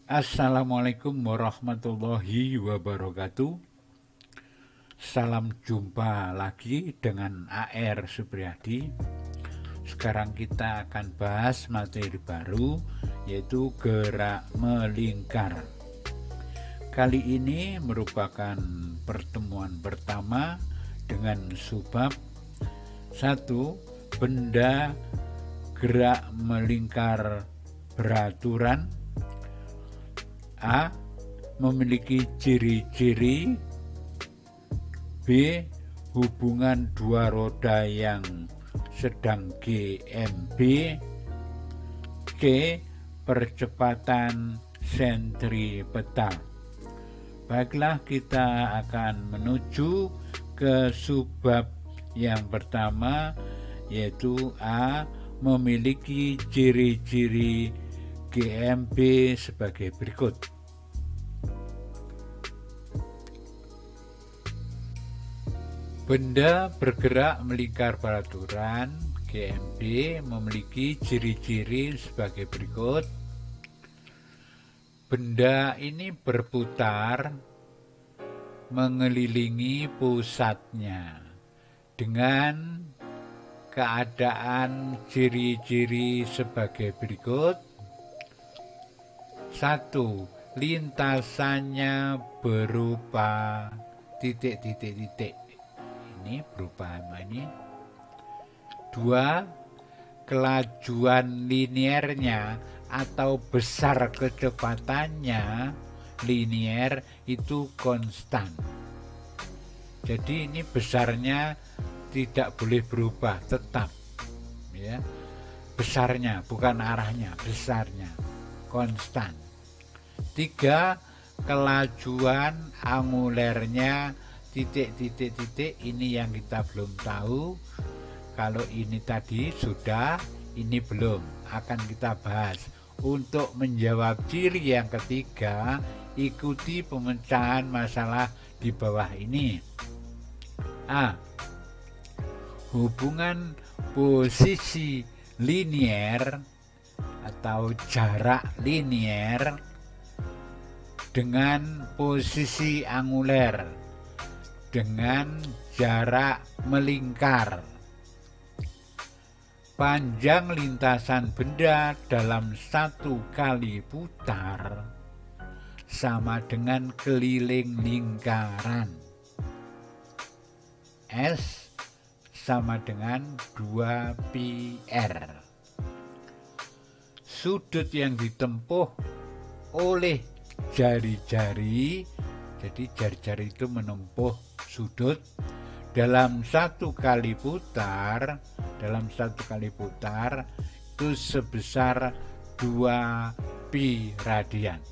Assalamualaikum warahmatullahi wabarakatuh. Salam jumpa lagi dengan AR Supriyadi. Sekarang kita akan bahas materi baru, yaitu gerak melingkar. Kali ini merupakan pertemuan pertama dengan subbab 1. Benda gerak melingkar beraturan. A. Memiliki ciri-ciri. B. Hubungan dua roda yang sedang GMB. C. Percepatan sentripetal. Baiklah, kita akan menuju ke subbab yang pertama, yaitu A. Memiliki ciri-ciri GMB sebagai berikut. Benda bergerak melingkar beraturan GMB memiliki ciri-ciri sebagai berikut. Benda ini berputar mengelilingi pusatnya dengan keadaan ciri-ciri sebagai berikut. 1. Lintasannya berupa titik-titik-titik. Ini berupa ini. 2. Kelajuan linearnya atau besar kecepatannya linier itu konstan. Jadi ini besarnya tidak boleh berubah, tetap ya. Besarnya, bukan arahnya, besarnya konstan. 3. Kelajuan angulernya titik-titik-titik, ini yang kita belum tahu. Kalau ini tadi sudah, ini belum, akan kita bahas. Untuk menjawab ciri yang ketiga, ikuti pemecahan masalah di bawah ini. A. Hubungan posisi linier atau jarak linier dengan posisi anguler dengan jarak melingkar. Panjang lintasan benda dalam satu kali putar sama dengan keliling lingkaran. S sama dengan 2πr. Sudut yang ditempuh oleh jari-jari, jadi jari-jari itu menempuh sudut dalam satu kali putar, itu sebesar 2π radian.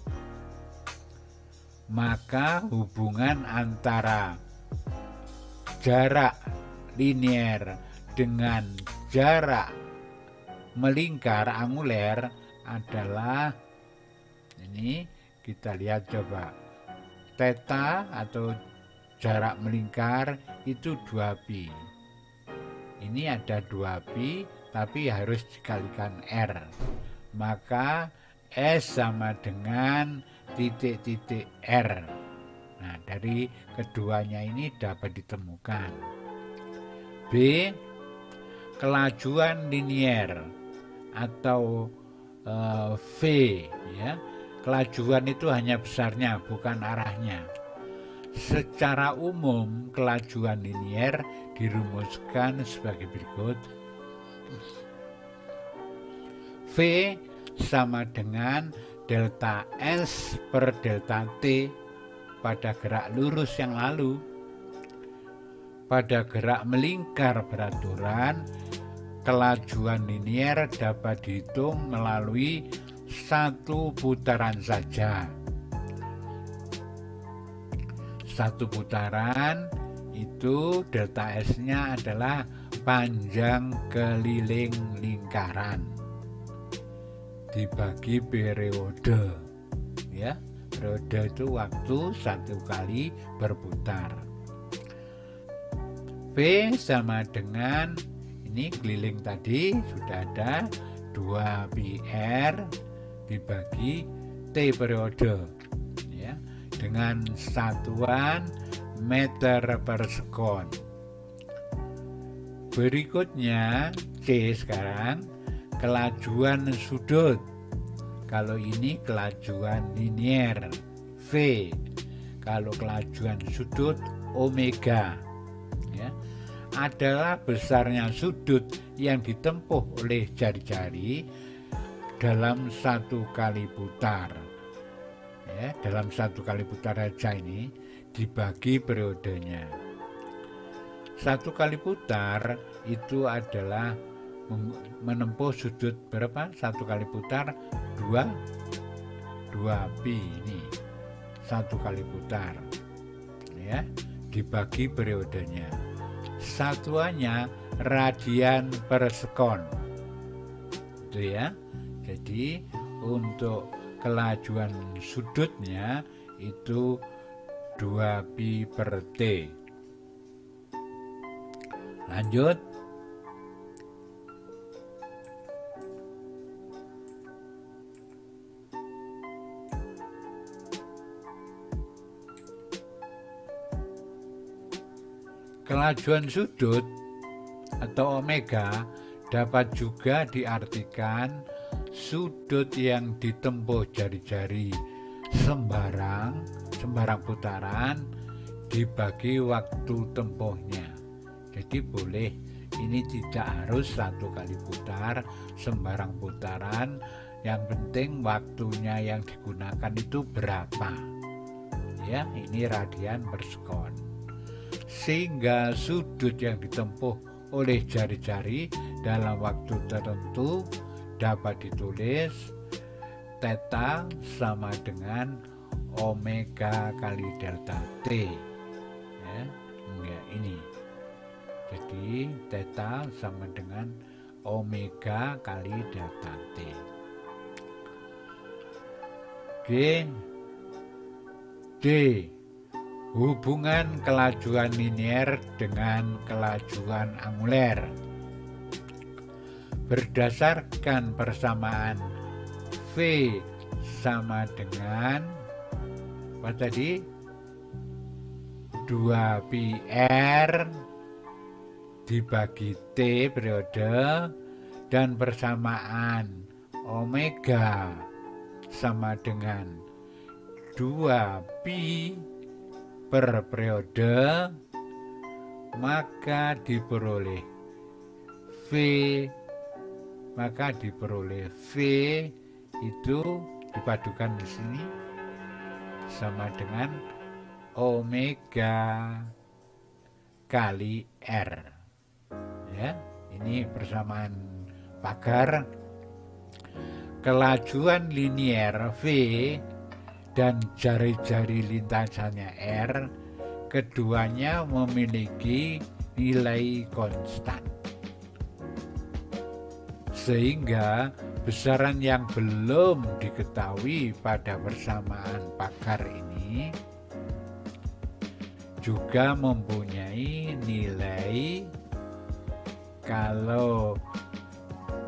Maka hubungan antara jarak linier dengan jarak melingkar anguler adalah ini, kita lihat coba. Theta atau jarak melingkar itu 2π. Ini ada 2π tapi harus dikalikan R. Maka S sama dengan titik-titik R. Nah, dari keduanya ini dapat ditemukan. B. Kelajuan linier atau V ya. Kelajuan itu hanya besarnya, bukan arahnya. Secara umum kelajuan linier dirumuskan sebagai berikut. V sama dengan delta S per delta T pada gerak lurus yang lalu. Pada gerak melingkar beraturan, kelajuan linier dapat dihitung melalui satu putaran saja. Satu putaran itu delta S-nya adalah panjang keliling lingkaran dibagi periode ya. Periode itu waktu satu kali berputar. V sama dengan ini keliling tadi sudah ada 2πr dibagi T periode, ya, dengan satuan meter per sekon. Berikutnya C sekarang, kelajuan sudut. Kalau ini kelajuan linier, V. Kalau kelajuan sudut, omega, ya, adalah besarnya sudut yang ditempuh oleh jari-jari dalam satu kali putar. Ya, dalam satu kali putar saja ini dibagi periodenya. Satu kali putar itu adalah menempuh sudut berapa? Satu kali putar 2 pi ini. Satu kali putar, ya, dibagi periodenya. Satuannya radian per sekon. Itu ya. Jadi untuk kelajuan sudutnya itu 2 pi per T. Lanjut. Kelajuan sudut atau omega dapat juga diartikan sudut yang ditempuh jari-jari sembarang putaran dibagi waktu tempuhnya. Jadi boleh, ini tidak harus satu kali putar, sembarang putaran, yang penting waktunya yang digunakan itu berapa. Ya, ini radian per sekon. Sehingga sudut yang ditempuh oleh jari-jari dalam waktu tertentu dapat ditulis theta sama dengan omega kali delta T. Ya, enggak ini. Jadi theta sama dengan omega kali delta T. G. D. Hubungan kelajuan linier dengan kelajuan anguler. Berdasarkan persamaan V sama dengan apa tadi? 2 pi R dibagi T periode, dan persamaan omega sama dengan 2 pi per periode, maka diperoleh V itu dipadukan di sini sama dengan omega kali R. Ya, ini persamaan pagar. Kelajuan linier V dan jari-jari lintasannya R, keduanya memiliki nilai konstan. Sehingga besaran yang belum diketahui pada persamaan pagar ini juga mempunyai nilai kalau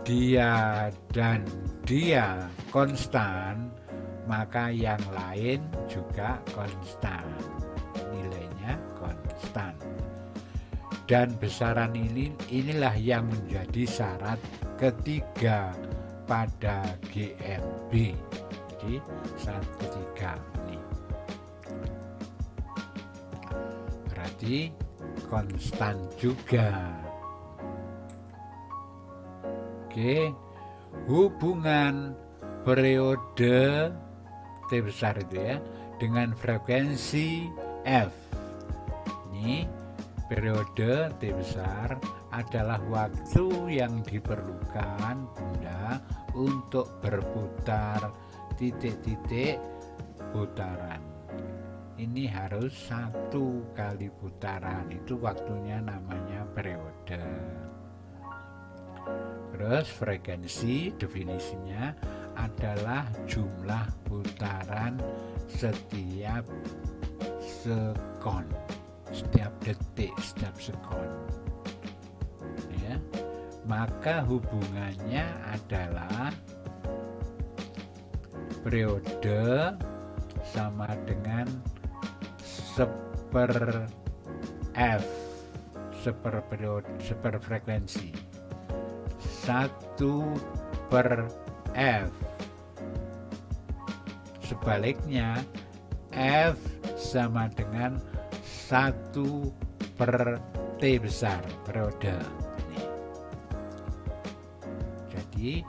dia dan dia konstan, maka yang lain juga konstan, nilainya konstan. Dan besaran inilah yang menjadi syarat ketiga pada GMB. Jadi syarat ketiga ini berarti konstan juga. Oke, hubungan periode T besar itu ya dengan frekuensi F. Ini periode T besar adalah waktu yang diperlukan Bunda untuk berputar titik-titik putaran. Ini harus satu kali putaran, itu waktunya namanya periode. Terus frekuensi definisinya adalah jumlah putaran setiap sekon, setiap detik, setiap sekon. Ya, maka hubungannya adalah periode sama dengan seper F, seper periode, seper frekuensi, 1/F. Sebaliknya F sama dengan 1/T besar, periode. Jadi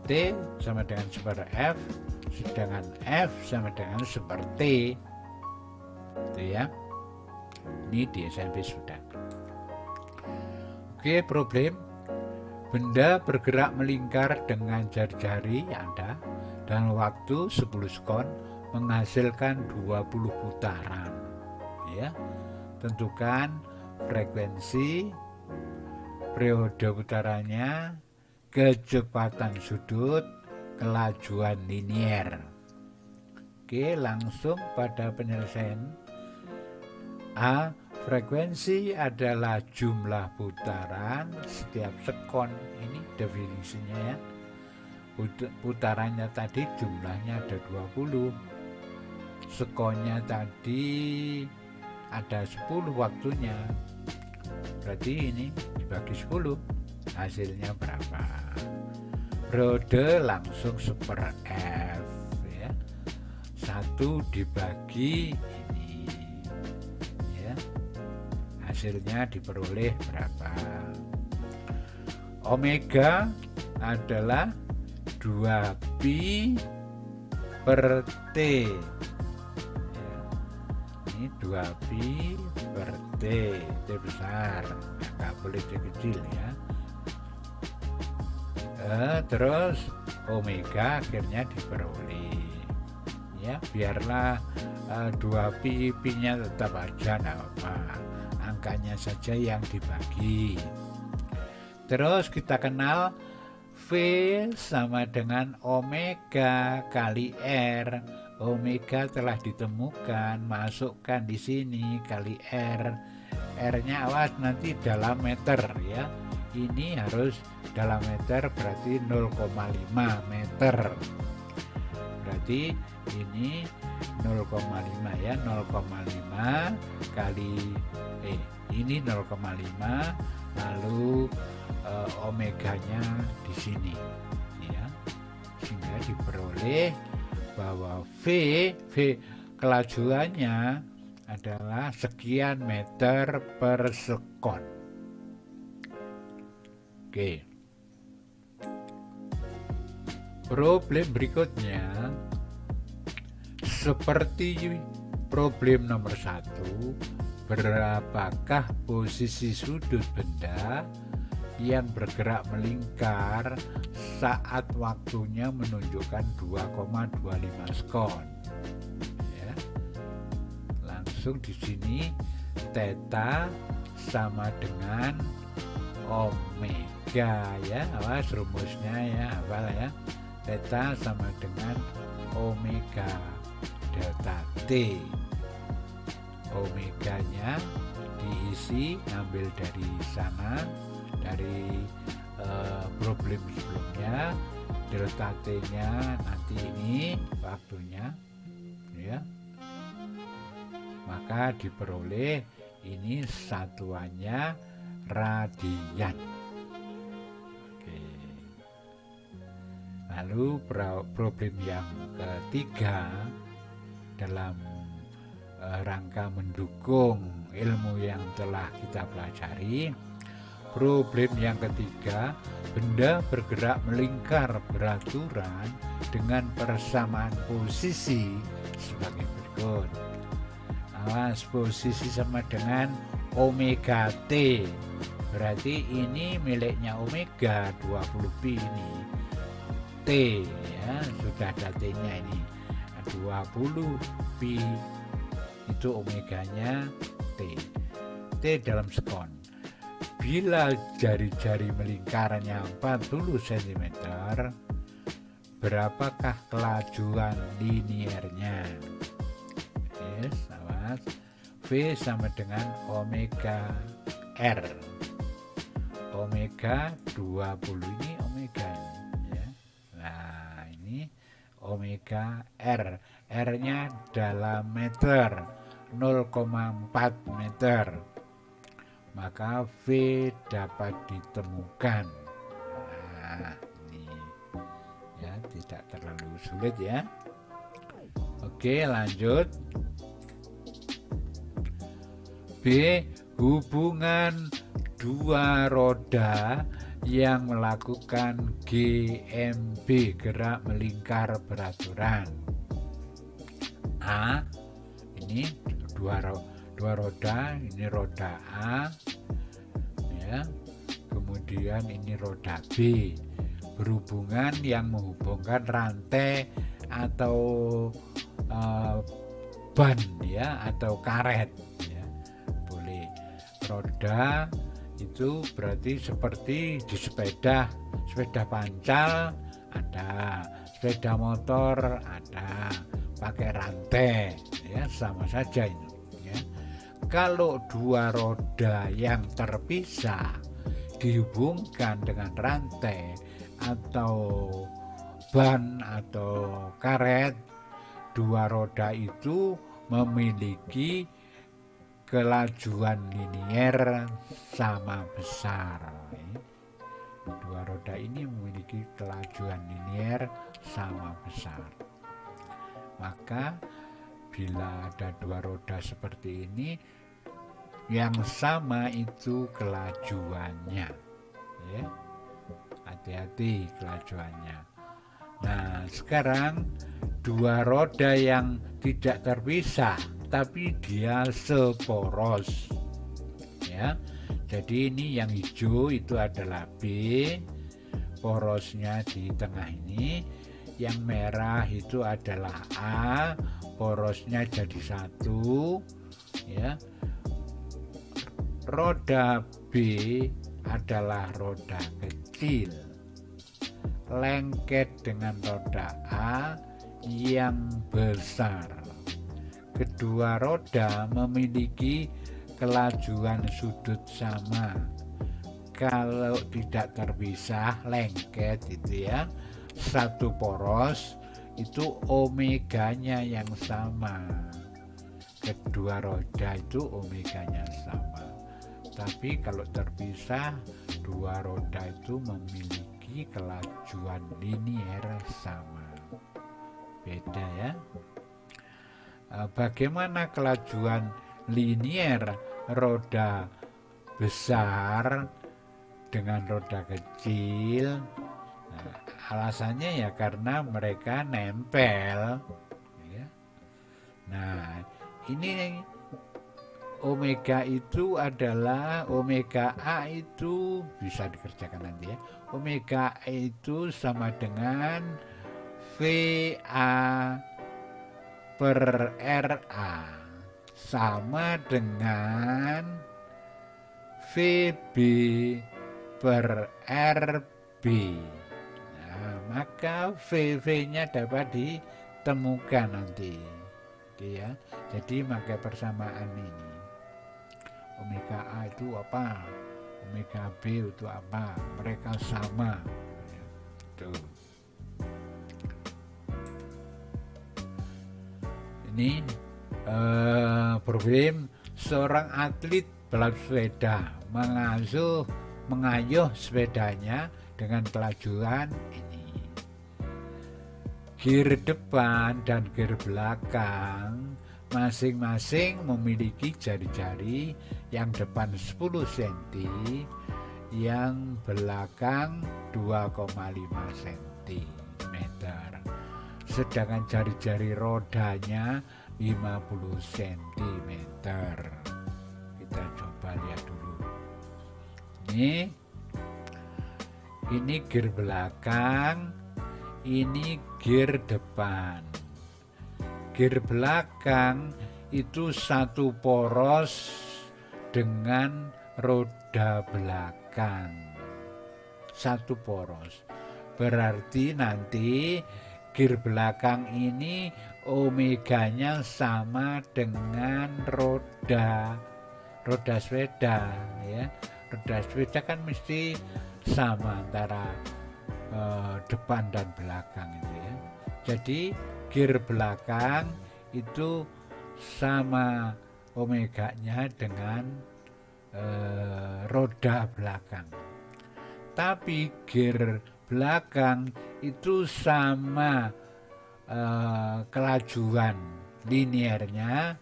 T sama dengan seper F, sedangkan F sama dengan seper T. Itu ya. Ini di SMP sudah. Oke, problem. Benda bergerak melingkar dengan jari-jari Anda dalam waktu 10 sekon menghasilkan 20 putaran. Ya. Tentukan frekuensi, periode putarannya, kecepatan sudut, kelajuan linier. Oke, langsung pada penyelesaian. A. Frekuensi adalah jumlah putaran setiap sekon. Ini definisinya ya. Putarannya tadi jumlahnya ada 20. Sekonnya tadi ada 10 waktunya. Berarti ini dibagi 10. Hasilnya berapa? Periode langsung seper F ya. 1 dibagi ini ya. Hasilnya diperoleh berapa? Omega adalah 2pi/T ya. Ini 2pi/T, T besar, nggak boleh T kecil ya. Terus omega akhirnya diperoleh ya, biarlah 2pi nya tetap aja, enggak apa, angkanya saja yang dibagi. Terus kita kenal V sama dengan omega kali R. Omega telah ditemukan, masukkan di sini kali R. R-nya awas nanti dalam meter ya. Ini harus dalam meter, berarti 0,5 meter. Berarti ini 0,5 ya, 0,5 kali ini 0,5, lalu omeganya di sini ya. Sehingga diperoleh bahwa V kelajuannya adalah sekian meter per sekon. Oke. Problem berikutnya seperti problem nomor 1, berapakah posisi sudut benda yang bergerak melingkar saat waktunya menunjukkan 2,25 sekon? Ya. Langsung di sini theta sama dengan omega ya, awas rumusnya ya, hafal ya. Theta sama dengan omega delta T. Omeganya diisi, ngambil dari sana, dari problem sebelumnya. Delta T-nya nanti ini waktunya ya. Maka diperoleh ini satuannya radian. Oke. Lalu problem yang ketiga dalam rangka mendukung ilmu yang telah kita pelajari. Problem yang ketiga, benda bergerak melingkar beraturan dengan persamaan posisi sebagai berikut. Awas, posisi sama dengan omega T. Berarti ini miliknya omega 20pi ini. T ya, sudah ada T-nya ini. 20pi itu omeganya T. T dalam sekon. Bila jari-jari melingkarnya 40 cm, berapakah kelajuan liniernya? Yes, awas. V sama dengan omega R. Omega 20 ini omega ya. Nah, ini omega R. R-nya dalam meter, 0,4 meter. Maka V dapat ditemukan. Nah, ini ya, tidak terlalu sulit ya. Oke, lanjut. B. Hubungan dua roda yang melakukan GMB, gerak melingkar beraturan. A. Ini dua roda, ini roda A ya. Kemudian ini roda B, berhubungan yang menghubungkan rantai atau ban ya, atau karet ya. Boleh roda itu berarti seperti di sepeda pancal ada, sepeda motor ada, pakai rantai ya, sama saja itu ya. Kalau dua roda yang terpisah dihubungkan dengan rantai atau ban atau karet, dua roda itu memiliki kelajuan linier sama besar. Dua roda ini memiliki kelajuan linier sama besar. Maka bila ada dua roda seperti ini, yang sama itu kelajuannya ya. Hati-hati kelajuannya. Nah, sekarang dua roda yang tidak terpisah tapi dia seporos ya. Jadi ini yang hijau itu adalah B, porosnya di tengah ini. Yang merah itu adalah A, porosnya jadi satu ya. Roda B adalah roda kecil, lengket dengan roda A yang besar. Kedua roda memiliki kelajuan sudut sama. Kalau tidak terpisah, lengket itu ya, satu poros, itu omeganya yang sama. Kedua roda itu omeganya sama. Tapi kalau terpisah, dua roda itu memiliki kelajuan linier sama. Beda ya. Bagaimana kelajuan linier roda besar dengan roda kecil? Nah, alasannya ya karena mereka nempel ya. Nah, ini omega itu adalah, omega A itu bisa dikerjakan nanti ya. Omega A itu sama dengan VA per RA sama dengan VB per RB. Nah, maka VV-nya dapat ditemukan nanti. Oke ya. Jadi pakai persamaan ini. Omega A itu apa? Omega B itu apa? Mereka sama. Tuh. Ini problem seorang atlet balap sepeda mengayuh sepedanya dengan kelajuan ini. Gear depan dan gear belakang masing-masing memiliki jari-jari, yang depan 10 cm, yang belakang 2,5 cm. Sedangkan jari-jari rodanya 50 cm. Kita coba lihat dulu. Ini gear belakang, ini gear depan. Gear belakang itu satu poros dengan roda belakang. Satu poros. Berarti nanti gear belakang ini omeganya sama dengan roda sepeda ya. Roda sepeda kan mesti sama antara depan dan belakang itu ya. Jadi gear belakang itu sama omeganya dengan roda belakang. Tapi gear belakang itu sama kelajuan linearnya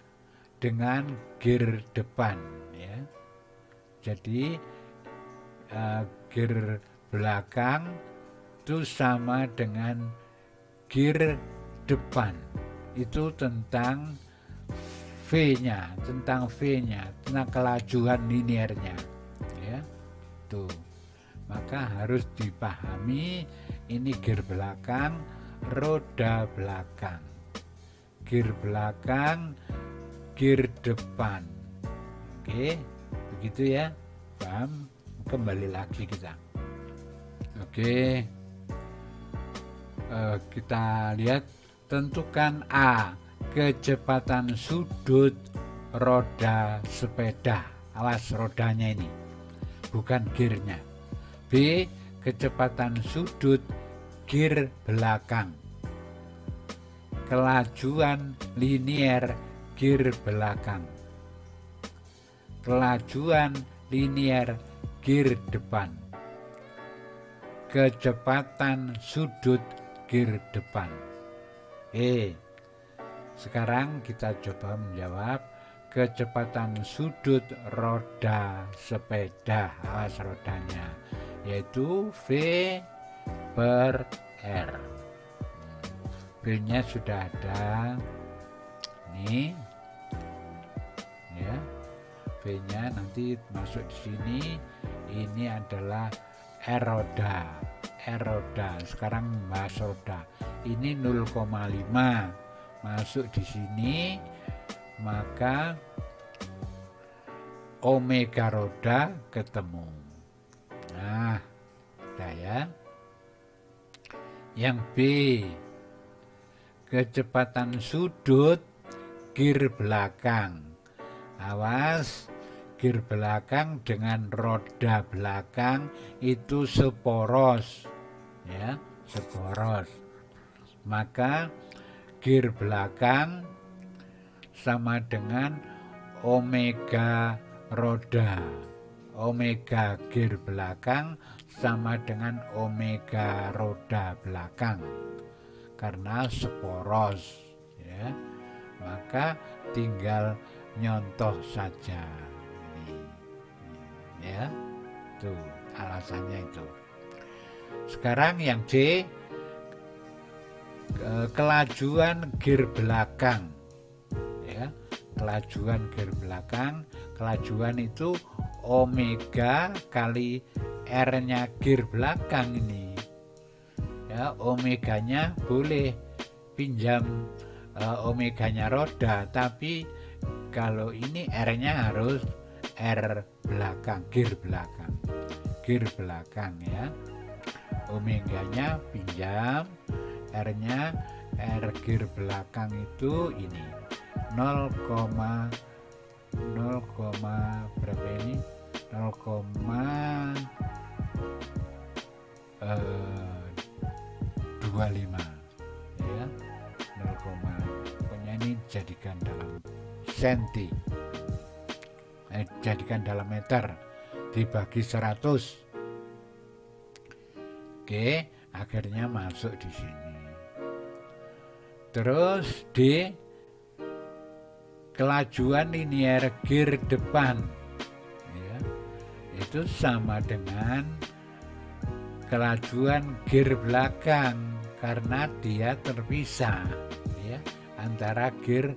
dengan gear depan, ya. Jadi gear belakang itu sama dengan gear depan. Itu tentang V-nya, tentang kelajuan linearnya, ya. Tuh. Maka harus dipahami ini gear belakang, roda belakang. Gear belakang, gear depan. Oke, begitu ya. Paham? Kembali lagi kita. Oke. Kita lihat, tentukan A, kecepatan sudut roda sepeda. Awas rodanya ini, bukan gearnya. B, kecepatan sudut gear belakang. Kelajuan linear gear belakang. Kelajuan linear gear depan. Kecepatan sudut gear depan. Sekarang kita coba menjawab kecepatan sudut roda sepeda, awas rodanya, yaitu V per R. V-nya sudah ada, nih, ya. V-nya nanti masuk di sini. Ini adalah R roda. Sekarang bahas roda. Ini 0,5 masuk di sini, maka omega roda ketemu. Nah, udah ya. Yang B, kecepatan sudut gear belakang. Awas, gear belakang dengan roda belakang itu seporos, ya, seporos. Maka gear belakang sama dengan omega roda. Omega gear belakang sama dengan omega roda belakang karena seporos, ya. Maka tinggal nyontoh saja ini, ya. Tuh alasannya itu. Sekarang yang C, kelajuan gear belakang, ya. Kelajuan gear belakang, kelajuan itu omega kali R-nya gear belakang ini, ya. Omeganya boleh pinjam omeganya roda, tapi kalau ini R-nya harus R belakang, gear belakang, ya. Omeganya pinjam, R-nya R gear belakang itu ini 0, berapa ini? 0,25, ya. 0, pokoknya ini jadikan dalam senti, jadikan dalam meter, dibagi 100. Oke, akhirnya masuk di sini. Terus D, kelajuan linear gear depan, ya, itu sama dengan kelajuan gear belakang karena dia terpisah, ya, antara gear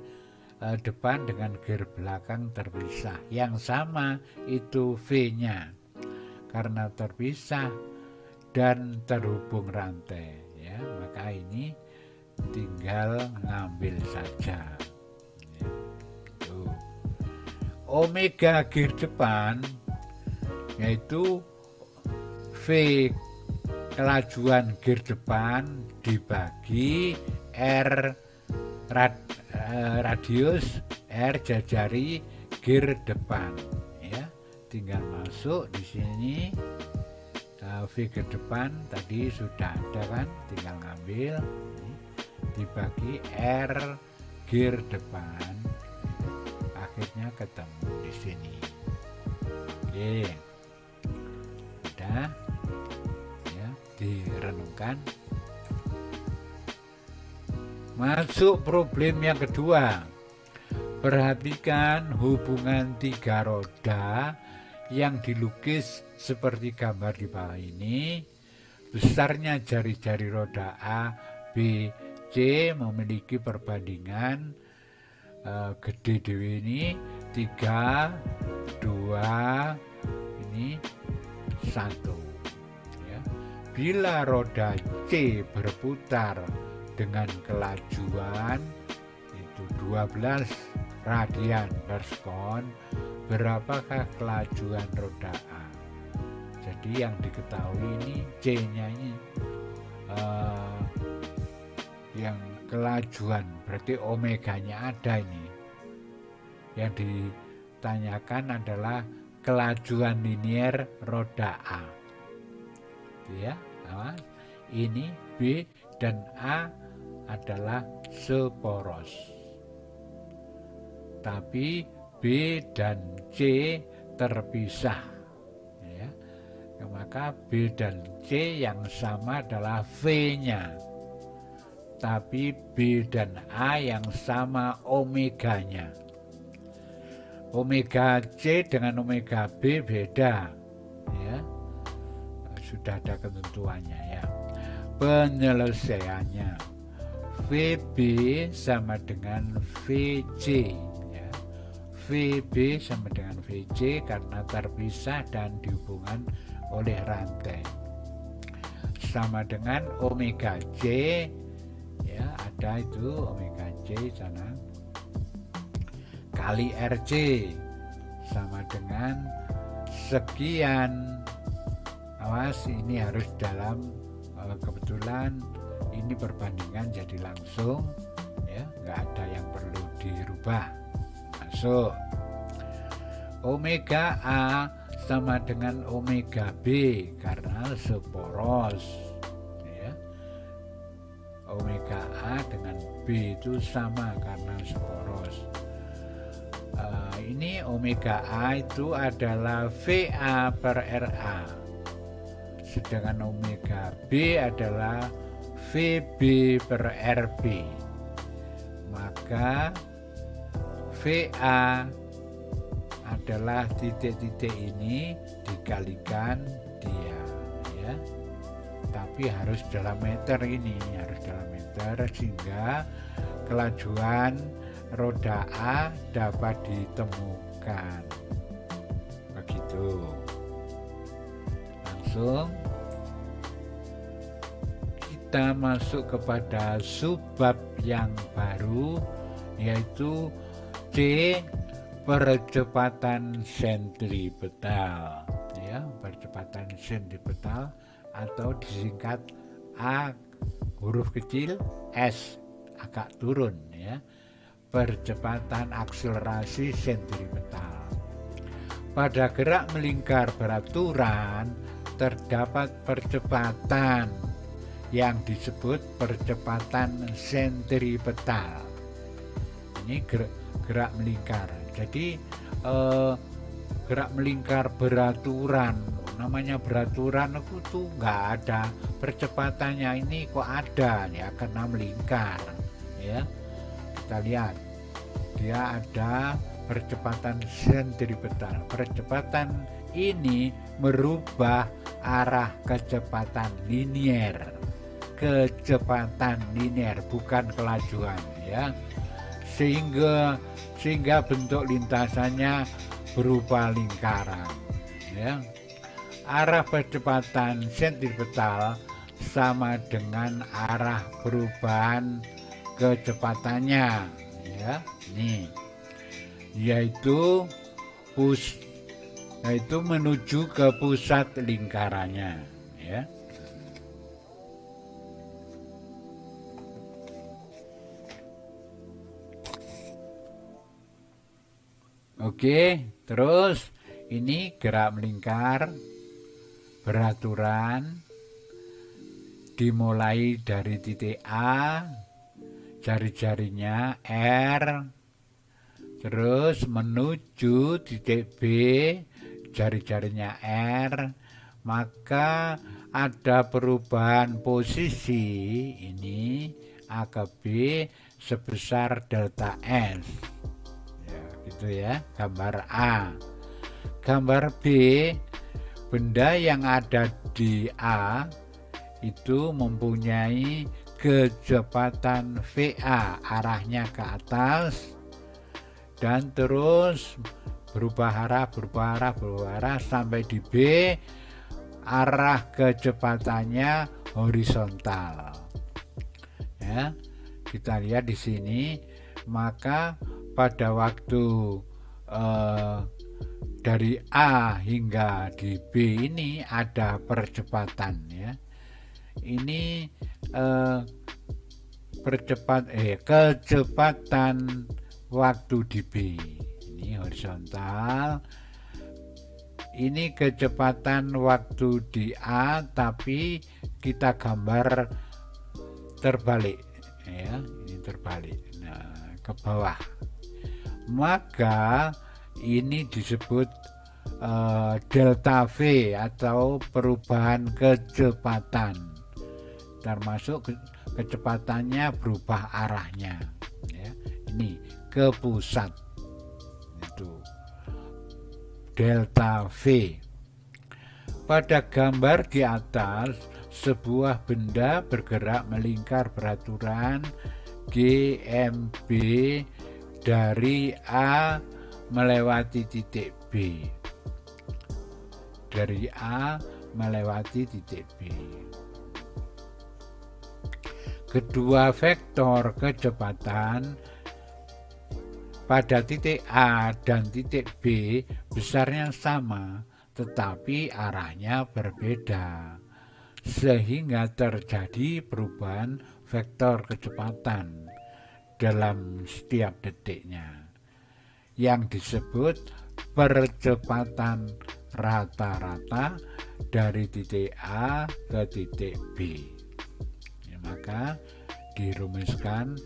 depan dengan gear belakang terpisah. Yang sama itu V-nya karena terpisah dan terhubung rantai, ya. Maka ini tinggal ngambil saja, ya. Tuh. Omega gear depan yaitu V kelajuan gear depan dibagi R radius R jajari gear depan, ya. Tinggal masuk di sini. V gear depan tadi sudah ada kan, tinggal ngambil. dibagi R gear depan, akhirnya ketemu di sini. Oke, udah ya, direnungkan. Masuk problem yang kedua. Perhatikan hubungan tiga roda yang dilukis seperti gambar di bawah ini. Besarnya jari-jari roda A, B, C memiliki perbandingan gede dewe ini 3, 2, ini 1. Ya. Bila roda C berputar dengan kelajuan itu 12 radian per sekon, berapakah kelajuan roda A? Jadi yang diketahui ini C-nya ini yang kelajuan, berarti omeganya ada ini. Yang ditanyakan adalah kelajuan linier roda A. Ya, ini B dan A adalah seporos. Tapi B dan C terpisah, ya. Maka B dan C yang sama adalah V-nya, tapi B dan A yang sama omeganya. Omega C dengan omega B beda, ya. Sudah ada ketentuannya, ya. Penyelesaiannya VB sama dengan VC, ya. VB sama dengan VC karena terpisah dan dihubungkan oleh rantai. Sama dengan omega C, ya, ada itu omega C sana, kali RC sama dengan sekian. Awas, ini harus dalam, kebetulan ini perbandingan jadi langsung, ya, nggak ada yang perlu dirubah. Masuk. Omega A sama dengan omega B karena seporos, ya. Omega A dengan B itu sama karena seporos. Ini omega A itu adalah VA per RA, sedangkan omega B adalah VB per RB. Maka VA adalah titik-titik ini dikalikan dia, ya. Tapi harus dalam meter, ini harus dalam meter sehingga kelajuan roda A dapat ditemukan. Begitu. Langsung kita masuk kepada subbab yang baru, yaitu C, percepatan sentripetal, ya, percepatan sentripetal atau disingkat A huruf kecil, S agak turun, ya, percepatan akselerasi sentripetal. Pada gerak melingkar beraturan terdapat percepatan yang disebut percepatan sentripetal. Ini gerak melingkar. Jadi gerak melingkar beraturan, namanya beraturan itu tuh nggak ada percepatannya, ini kok ada, ya, karena melingkar, ya. Kita lihat dia ada percepatan sentripetal. Percepatan ini merubah arah kecepatan linier, bukan kelajuan, ya, sehingga bentuk lintasannya berupa lingkaran, ya. Arah percepatan sentripetal sama dengan arah perubahan kecepatannya, ya, nih, yaitu menuju ke pusat lingkarannya, ya. Oke, terus ini gerak melingkar beraturan dimulai dari titik A jari-jarinya R, terus menuju titik B, jari-jarinya R, maka ada perubahan posisi ini A ke B sebesar delta S. Ya, gitu ya, gambar A. Gambar B, benda yang ada di A itu mempunyai kecepatan VA, arahnya ke atas, dan terus berubah arah sampai di B, arah kecepatannya horizontal. Ya, kita lihat di sini, maka pada waktu dari A hingga di B ini ada percepatan ya. Ini kecepatan waktu di B. Ini horizontal. Ini kecepatan waktu di A, tapi kita gambar terbalik ya, ini terbalik. Nah, ke bawah. Maka ini disebut delta V atau perubahan kecepatan, termasuk kecepatannya berubah arahnya ya. Ini ke pusat, itu delta V. Pada gambar di atas, sebuah benda bergerak melingkar beraturan GMB dari A melewati titik B. Dari A melewati titik B. Kedua vektor kecepatan pada titik A dan titik B besarnya sama, tetapi arahnya berbeda, sehingga terjadi perubahan vektor kecepatan dalam setiap detiknya, yang disebut percepatan rata-rata dari titik A ke titik B. Ya, maka dirumuskan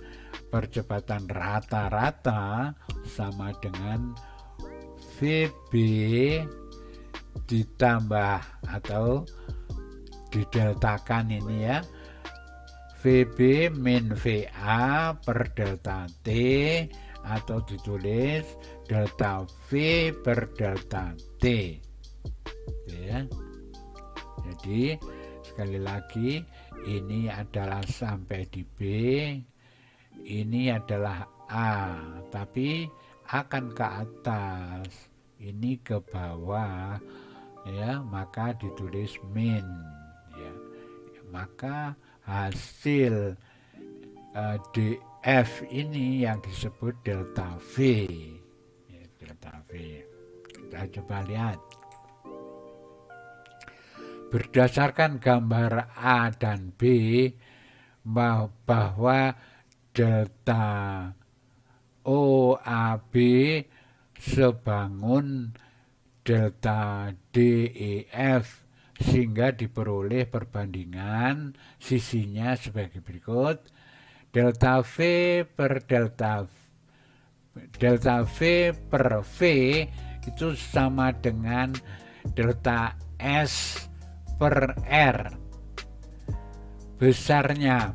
percepatan rata-rata sama dengan VB ditambah atau dideltakan ini ya, VB min VA per delta T, atau ditulis delta V per delta T ya. Jadi sekali lagi, ini adalah sampai di B, ini adalah A, tapi akan ke atas, ini ke bawah ya, maka ditulis min ya. Maka hasil DF ini yang disebut delta V ya, delta V. Kita coba lihat berdasarkan gambar A dan B bahwa delta OAB sebangun delta DEF, sehingga diperoleh perbandingan sisinya sebagai berikut. Delta V per delta V per V itu sama dengan delta S per R. Besarnya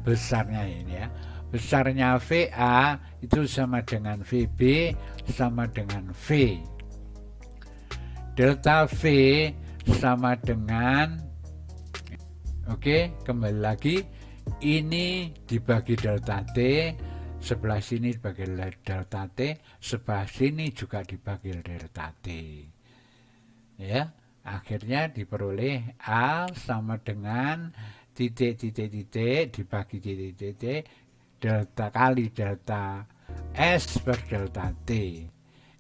ini ya, besarnya VA itu sama dengan VB sama dengan V. Delta V sama dengan, oke, kembali lagi, ini dibagi delta T, sebelah sini dibagi delta T, sebelah sini juga dibagi delta T ya. Akhirnya diperoleh A sama dengan titik-titik-titik dibagi titik-titik delta kali delta S per delta T.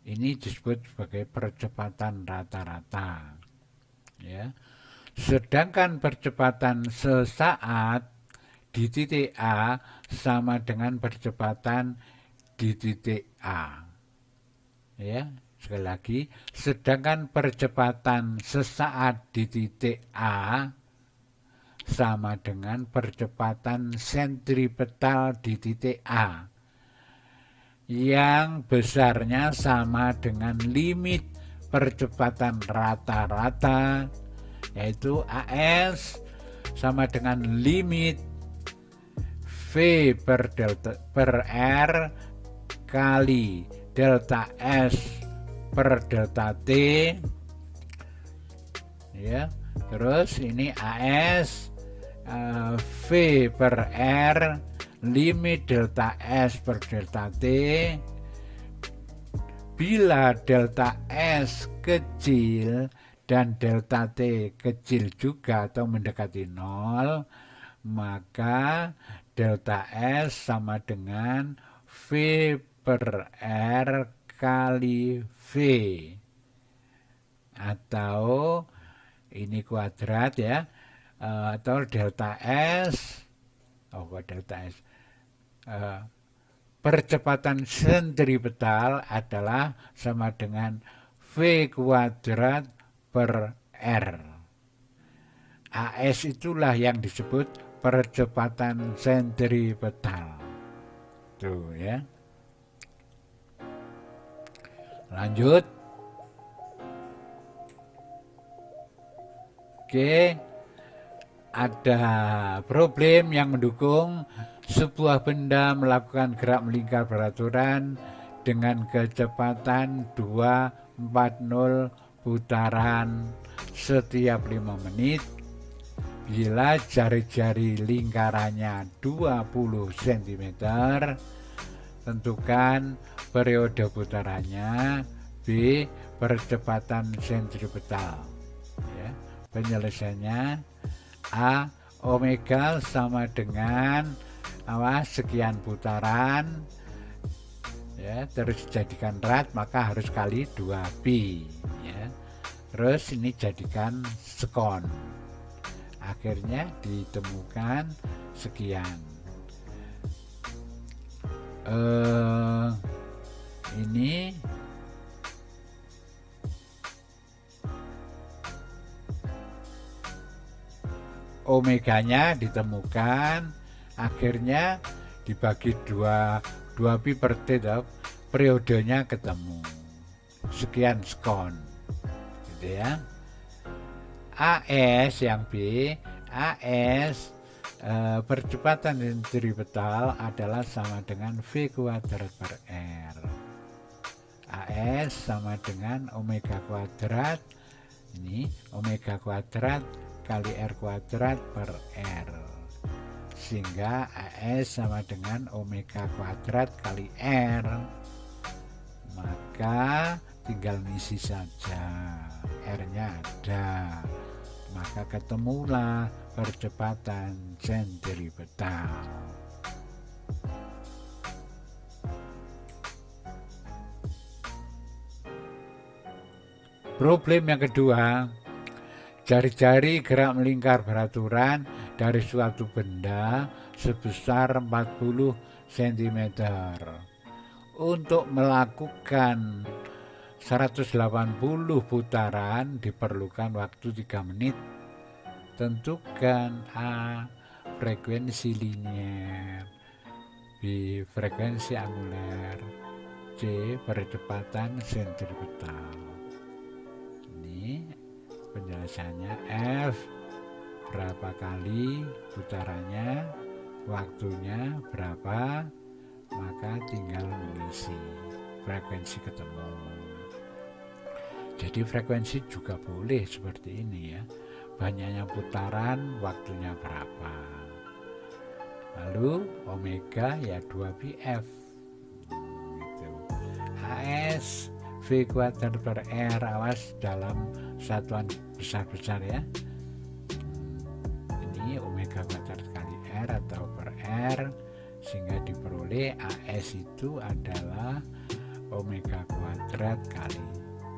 Ini disebut sebagai percepatan rata-rata ya. Sedangkan percepatan sesaat di titik A sama dengan percepatan di titik A ya. Sekali lagi, sedangkan percepatan sesaat di titik A sama dengan percepatan sentripetal di titik A yang besarnya sama dengan limit percepatan rata-rata, yaitu AS sama dengan limit V per R kali delta S per delta T, ya. Terus ini AS V per R limit delta S per delta T bila delta S kecil dan delta T kecil juga atau mendekati 0, maka delta S sama dengan V per R kali V, atau ini kuadrat ya, atau delta S, percepatan sentripetal adalah sama dengan V kuadrat per R. AS itulah yang disebut percepatan sentripetal. Tuh ya. Lanjut. Oke. Ada problem yang mendukung sebuah benda melakukan gerak melingkar beraturan dengan kecepatan 240 putaran setiap 5 menit bila jari-jari lingkarannya 20 cm. Tentukan periode putarannya. B. Percepatan sentripetal. Ya. Penyelesaiannya A. Omega sama dengan sekian putaran, ya, terus jadikan rad, maka harus kali 2 pi, ya. Terus ini jadikan sekon, akhirnya ditemukan sekian. Ini omeganya ditemukan, akhirnya dibagi 2 pi per T, periodenya ketemu, sekian sekon, gitu ya. AS yang B, AS percepatan sentripetal adalah sama dengan V kuadrat per R. AS sama dengan omega kuadrat, ini omega kuadrat kali R kuadrat per R, sehingga AS sama dengan omega kuadrat kali R. Maka tinggal ngisi saja, R-nya ada, maka ketemulah percepatan sentripetal. Problem yang kedua, jari-jari gerak melingkar beraturan dari suatu benda sebesar 40 cm. Untuk melakukan 180 putaran diperlukan waktu 3 menit. Tentukan A. Frekuensi linier, B. Frekuensi anguler, C. Percepatan sentripetal. Ini penjelasannya. F. Berapa kali putarannya, waktunya berapa, maka tinggal mengisi, frekuensi ketemu. Jadi frekuensi juga boleh seperti ini ya, banyaknya putaran, waktunya berapa. Lalu omega ya 2πf gitu. AS V kuadrat per R, awas dalam satuan besar-besar ya. Ini omega kuadrat kali R atau per R, sehingga diperoleh AS itu adalah omega kuadrat kali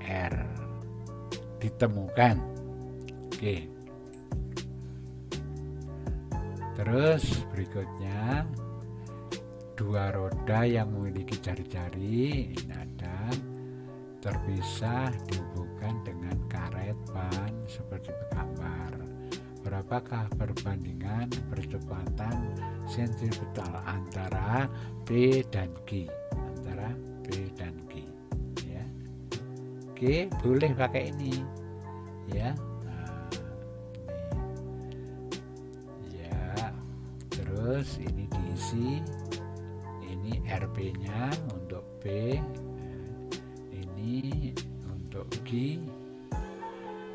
R. Ditemukan. Oke. Terus berikutnya, dua roda yang memiliki jari-jari ini ada terpisah dihubungkan dengan karet ban seperti gambar. berapakah perbandingan percepatan sentripetal antara P dan G, antara P dan G, ya. G boleh pakai ini, ya. Nah, ini, ya. Terus ini diisi, ini RP-nya untuk P, ini untuk G,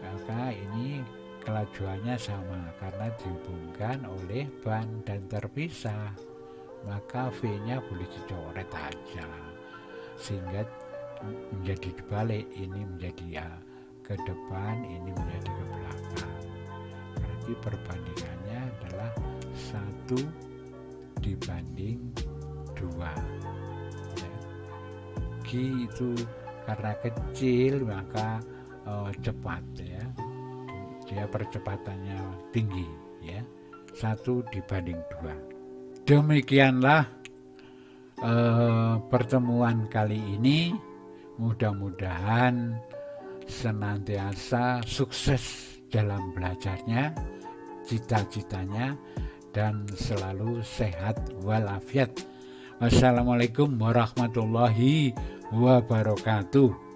maka ini kelajuannya sama karena dihubungkan oleh ban dan terpisah, maka V-nya boleh dicoret aja sehingga menjadi dibalik, ini menjadi ya ke depan, ini menjadi ke belakang. Berarti perbandingannya adalah 1 dibanding 2, ya. G itu karena kecil maka cepat, ya, dia percepatannya tinggi, ya, 1 dibanding 2. Demikianlah pertemuan kali ini. Mudah-mudahan senantiasa sukses dalam belajarnya, cita-citanya, dan selalu sehat walafiat. Wassalamualaikum warahmatullahi wabarakatuh.